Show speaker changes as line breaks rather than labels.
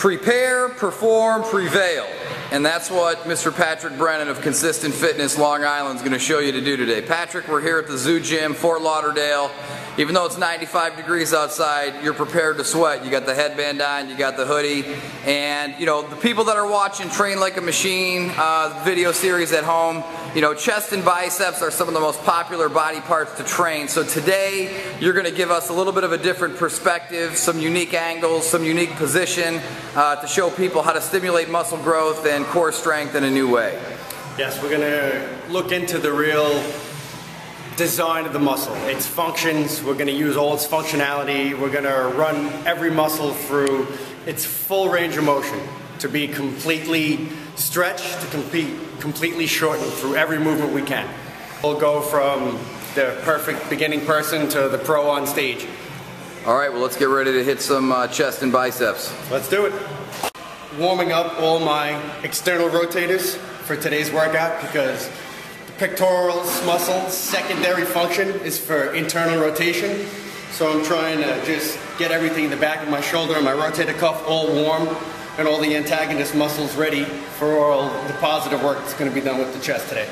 Prepare, perform, prevail. And that's what Mr. Patrick Brennan of Consistent Fitness Long Island is going to show you to do today. Patrick, we're here at the Zoo Gym, Fort Lauderdale. Even though it's 95 degrees outside, you're prepared to sweat. You got the headband on, you got the hoodie, and you know, the people that are watching Train Like a Machine video series at home, you know, chest and biceps are some of the most popular body parts to train. So today, you're going to give us a little bit of a different perspective, some unique angles, some unique position to show people how to stimulate muscle growth and core strength in a new way.
Yes, we're going to look into the real design of the muscle, its functions. We're going to use all its functionality. We're going to run every muscle through its full range of motion to be completely stretched, to completely shortened through every movement we can. We'll go from the perfect beginning person to the pro on stage.
All right, well, let's get ready to hit some chest and biceps.
Let's do it. Warming up all my external rotators for today's workout, because pectoralis muscle secondary function is for internal rotation. So I'm trying to just get everything in the back of my shoulder and my rotator cuff all warm and all the antagonist muscles ready for all the positive work that's going to be done with the chest today.